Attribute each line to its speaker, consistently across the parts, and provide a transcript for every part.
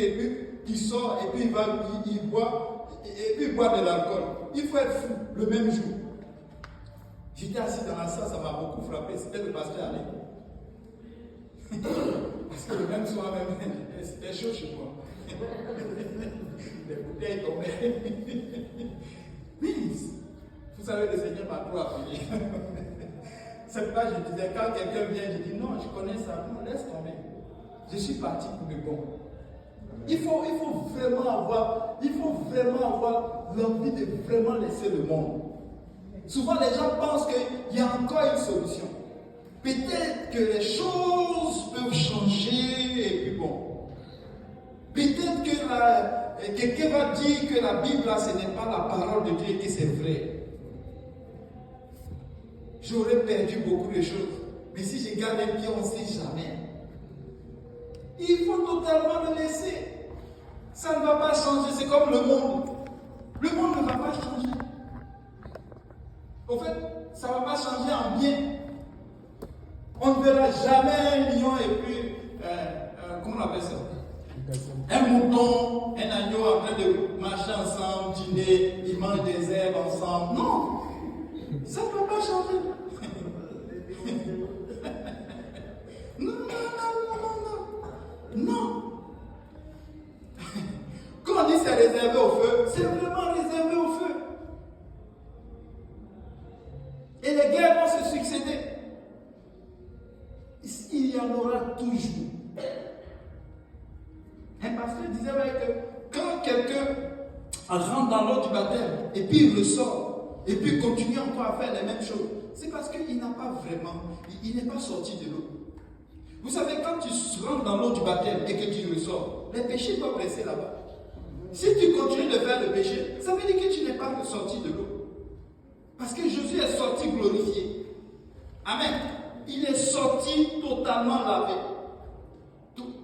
Speaker 1: et puis il sort et puis il boit et puis il boit de l'alcool. Il faut être fou le même jour. J'étais assis dans la salle, ça m'a beaucoup frappé. C'était le pasteur Alain. Parce que le même soir même, c'était chaud chez moi. Les bouteilles tombaient. Oui, vous savez, le Seigneur m'a tout appris. C'est pas, je disais, quand quelqu'un vient, je dis non, je connais ça. Non, laisse tomber. Je suis parti pour le bon. Il faut vraiment avoir l'envie de vraiment laisser le monde. Souvent, les gens pensent qu'il y a encore une solution. Peut-être que les choses peuvent changer et puis bon. Peut-être que quelqu'un va dire que la Bible, là, ce n'est pas la parole de Dieu et que c'est vrai. J'aurais perdu beaucoup de choses. Mais si je garde un pied, on ne sait jamais. Il faut totalement le laisser. Ça ne va pas changer. C'est comme le monde. Le monde ne va pas changer. En fait, ça ne va pas changer en bien. On ne verra jamais un lion et puis, comment on appelle ça? Un mouton, un agneau en train de marcher ensemble, dîner, ils mangent des herbes ensemble. Non, ça ne va pas changer. Non. Quand on dit c'est réservé au feu, c'est vraiment réservé au feu. Et les guerres vont se succéder. Il y en aura toujours. Un pasteur disait que quand quelqu'un rentre dans l'eau du baptême et puis il ressort et puis continue encore à faire les mêmes choses, c'est parce qu'il n'a pas vraiment, il n'est pas sorti de l'eau. Vous savez, quand tu rentres dans l'eau du baptême et que tu ressors, les péchés doivent rester là-bas. Si tu continues de faire le péché, ça veut dire que tu n'es pas sorti de l'eau. Parce que Jésus est sorti glorifié. Amen. Il est sorti totalement lavé.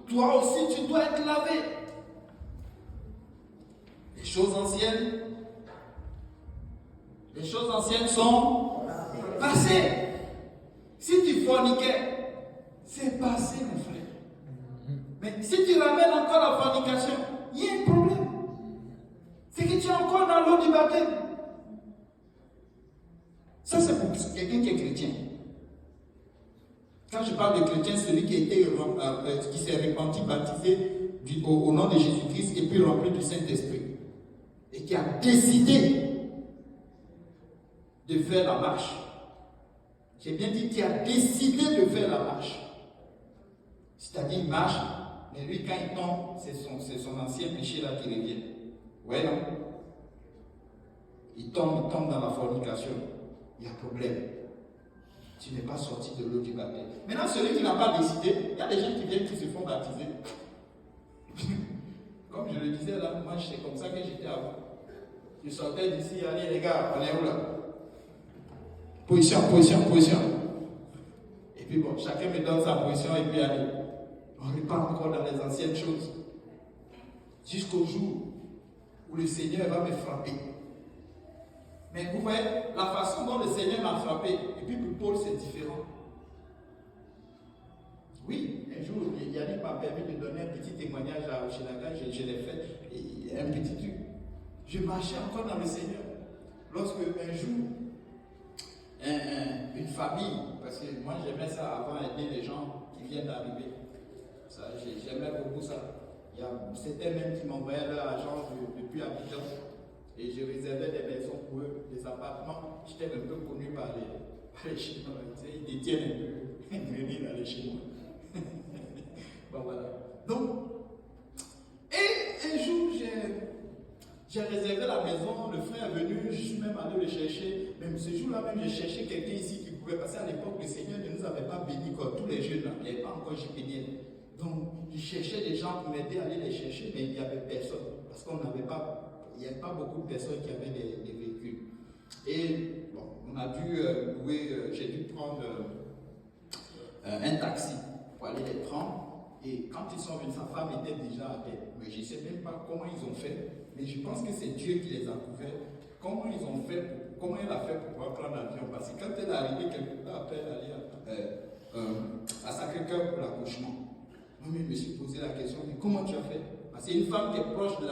Speaker 1: Toi aussi, tu dois être lavé. Les choses anciennes sont passées. Si tu forniquais, c'est passé, mon frère. Mais si tu ramènes encore la fornication, il y a un problème. C'est que tu es encore dans l'eau du baptême. Ça, c'est pour quelqu'un qui est chrétien. Quand je parle de chrétien, celui qui s'est repenti, baptisé au nom de Jésus-Christ et puis rempli du Saint-Esprit. Et qui a décidé de faire la marche. J'ai bien dit qui a décidé de faire la marche. C'est-à-dire, il marche, mais lui, quand il tombe, c'est son ancien péché là qui revient. Ouais, non? Il tombe dans la fornication. Il y a problème. Tu n'es pas sorti de l'eau du baptême. Maintenant, celui qui n'a pas décidé, il y a des gens qui viennent qui se font baptiser. Comme je le disais là, moi c'est comme ça que j'étais avant. Je sortais d'ici, allez les gars, on est où là? Position. Et puis bon, chacun me donne sa position et puis allez. On repart encore dans les anciennes choses. Jusqu'au jour où le Seigneur va me frapper. Mais vous voyez, la façon dont le Seigneur m'a frappé, et puis pour Paul, c'est différent. Oui, un jour, Yannick m'a permis de donner un petit témoignage à Oshinaga, je l'ai fait, et un petit truc. Je marchais encore dans le Seigneur. Lorsque un jour, une famille, parce que moi j'aimais ça avant, aider les gens qui viennent d'arriver. J'aimais beaucoup ça. C'était même qui m'envoyaient leur argent depuis Abidjan. Et je réservais des maisons pour eux, des appartements. J'étais un peu connu par les Chinois. Ils détiennent un peu venir dans les Chinois. Bon voilà. Donc, et un jour, j'ai réservé la maison, le frère est venu, je suis même allé le chercher. Même ce jour-là même, j'ai cherché quelqu'un ici qui pouvait passer. À l'époque, le Seigneur ne nous avait pas bénis comme tous les jeunes là. Il n'y avait pas encore JPDL. Donc, je cherchais des gens pour m'aider à aller les chercher, mais il n'y avait personne. Parce qu'on n'avait pas. Il n'y avait pas beaucoup de personnes qui avaient des véhicules. Et bon, on a dû louer, j'ai dû prendre un taxi pour aller les prendre. Et quand ils sont venus, sa femme était déjà à terre. Mais je ne sais même pas comment ils ont fait. Mais je pense que c'est Dieu qui les a couverts. Comment ils ont fait, comment elle a fait pour pouvoir prendre l'avion? Parce que quand elle est arrivée quelque part après, elle allait à Sacré-Cœur pour l'accouchement. Moi, je me suis posé la question, mais comment tu as fait? Parce qu'une femme qui est proche de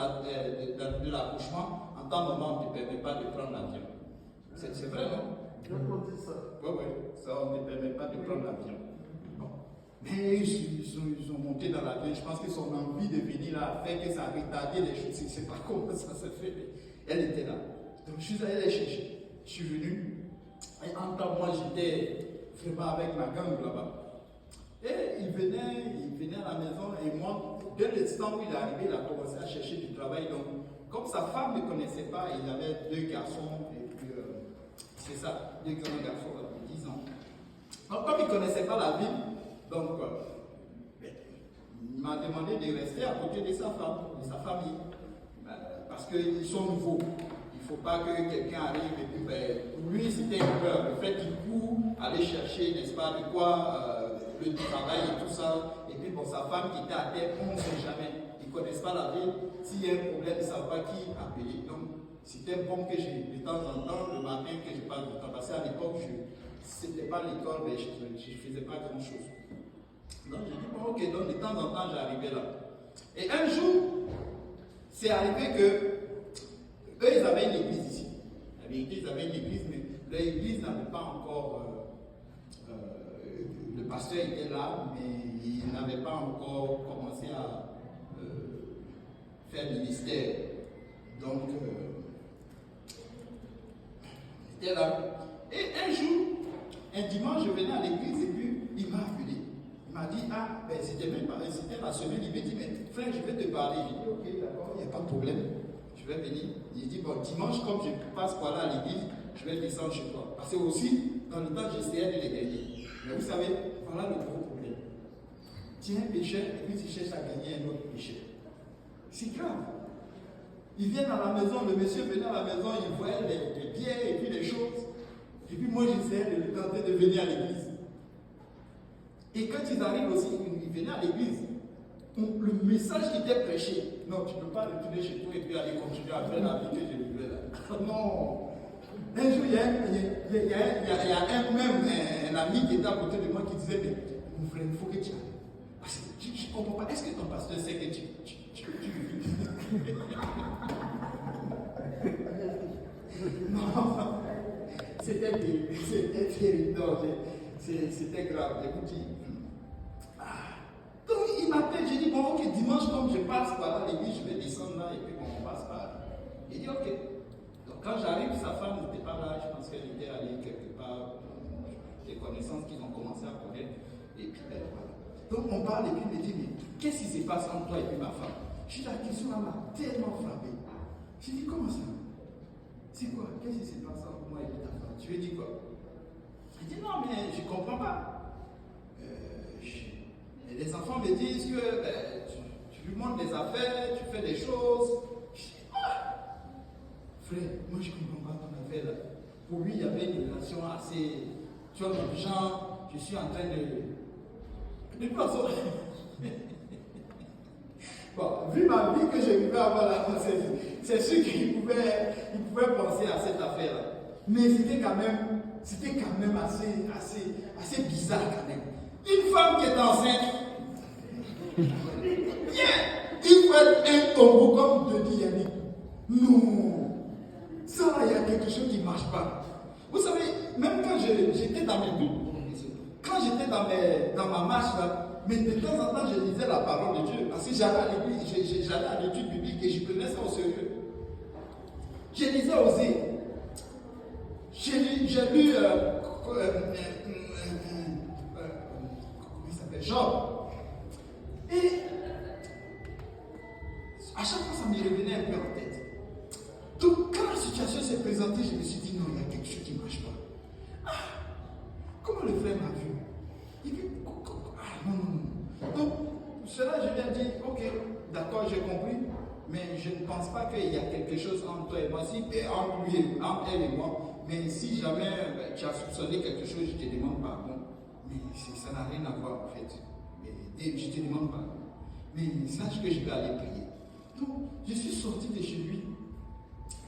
Speaker 1: l'accouchement, en temps normal, on ne te permet pas de prendre l'avion. C'est vrai, non?
Speaker 2: Je ça.
Speaker 1: Oui, ça, on ne te permet pas de prendre l'avion. Bon. Mais ils ont monté dans l'avion. Je pense que son envie de venir là a fait que ça a retardé les choses. Je ne sais pas comment ça s'est fait. Elle était là. Donc je suis allé la chercher. Je suis venu. Et en temps, moi, j'étais vraiment avec ma gang là-bas. Et il venait à la maison. Et moi, dès l'instant où il est arrivé, il a commencé à chercher du travail. Donc, comme sa femme ne me connaissait pas, il avait 2 garçons. Et puis, c'est ça, 2 grands garçons de 10 ans. Donc, comme il ne connaissait pas la ville, donc, il m'a demandé de rester à côté de sa femme, de sa famille. Parce qu'ils sont nouveaux. Il ne faut pas que quelqu'un arrive et puis, pour lui, c'était une peur. Le fait qu'il court, aller chercher, n'est-ce pas, de quoi, le travail et tout ça. Et puis, bon, sa femme qui était à terre, on ne sait jamais. Ils ne connaissent pas la ville. S'il y a un problème, ils ne savent pas qui appeler. Donc, c'était bon que de temps en temps, le matin, que je parle du temps. Parce qu'à l'époque, ce n'était pas l'école, mais je ne faisais pas grand-chose. Donc, j'ai dit, bon, ok, donc de temps en temps, j'arrivais là. Et un jour, c'est arrivé que eux, ils avaient une église ici. La vérité, ils avaient une église, mais l'église n'avait pas encore. Le pasteur était là, mais il n'avait pas encore commencé à faire ministère. Donc, il était là. Et un jour, un dimanche, je venais à l'église et puis il m'a appelé. Il m'a dit, c'était même pas, c'était la semaine, il m'a dit, mais frère, je vais te parler. J'ai dit, ok, d'accord, il n'y a pas de problème. Je vais venir. Il dit, bon, dimanche, comme je passe par là à l'église, je vais descendre chez toi. Parce que aussi, dans le temps, j'essayais de les gagner. Mais vous savez, voilà le gros problème. Tu es un pécheur et puis tu cherches à gagner un autre pécheur. C'est grave. Ils viennent à la maison, le monsieur venait à la maison, il voyait les bières et puis les choses. Et puis moi, j'essayais de le tenter de venir à l'église. Et quand ils arrivent aussi, ils venaient à l'église. Le message qui était prêché, non, tu ne peux pas retourner chez toi et puis aller continuer à faire la vie que j'ai vivais là. Non. Un jour, il y a un ami qui était à côté de moi qui disait, mais mon frère, il faut que tu ailles. Parce que je ne comprends pas. Est-ce que ton pasteur sait que tu non, c'était terrible. Non, c'était grave. Écoute, donc il m'appelle, j'ai dit, bon, ok, dimanche, comme je passe par là, l'église, je vais descendre là et puis on passe par là. Il dit, ok. Donc quand j'arrive, sa femme n'était pas là, je pense qu'elle était allée quelque part, des connaissances qu'ils ont commencé à connaître. Et puis, voilà. Donc on parle et puis il me dit, mais qu'est-ce qui se passe entre toi et puis ma femme? Je dis, la question m'a tellement frappé. J'ai dit, comment ça? C'est quoi? Qu'est-ce qui se passe entre moi et puis ta femme? Tu lui dis quoi? Il dit, non, mais je ne comprends pas. Et les enfants me disent que tu lui montres des affaires, tu fais des choses. Je dis, frère, moi je ne comprends pas ton affaire là. Pour lui, il y avait une relation assez. Tu vois, le genre, je suis en train de. De toute façon. Bon, vu ma vie que je vivais avant là, c'est sûr qu'il pouvait penser à cette affaire là. Mais c'était quand même assez bizarre quand même. Une femme qui est enceinte, il faut être un tombeau comme de Yannick. Non, ça là, il y a quelque chose qui ne marche pas. Vous savez, même quand j'étais dans mes doutes, quand j'étais dans ma marche là, mais de temps en temps, je lisais la parole de Dieu. Parce que j'allais à l'église, j'allais à l'étude biblique et je prenais ça au sérieux. Je lisais Osée. J'ai lu comment il s'appelle, Job. Et à chaque fois, ça me revenait un peu en tête. Donc, quand la situation s'est présentée, je me suis dit, non, il y a quelque chose qui ne marche pas. Comment le frère m'a vu? Il dit, non. Donc, cela, je lui ai dit, ok, d'accord, j'ai compris, mais je ne pense pas qu'il y a quelque chose entre toi et moi, entre elle et moi. Mais si jamais tu as soupçonné quelque chose, je te demande pardon. Mais ça n'a rien à voir en fait. Mais je te demande pardon. Mais sache que je vais aller prier. Donc, je suis sorti de chez lui.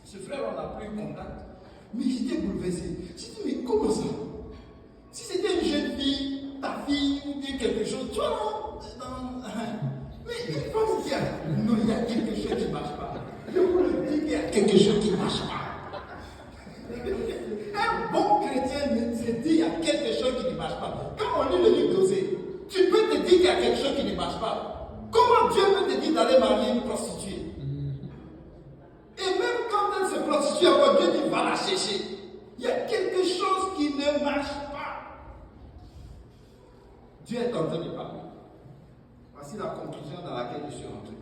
Speaker 1: Ce frère, on n'a plus contact. Mais j'étais bouleversé. J'ai dit, mais comment ça? Si c'était une jeune fille, ta fille, ou bien quelque chose, tu vois, Mais il faut dire, non, il y a quelque chose qui ne marche pas. Je vous le dis qu'il y a quelque chose qui ne marche pas. Un bon chrétien se dit qu'il y a quelque chose qui ne marche pas. Quand on lit le livre d'Osée, tu peux te dire qu'il y a quelque chose qui ne marche pas. Comment Dieu peut te dire d'aller marier une prostituée? Et même quand elle se prostitue, encore Dieu dit va la chercher. Il y a quelque chose qui ne marche pas. Dieu est en train de parler. Voici la conclusion dans laquelle je suis entré.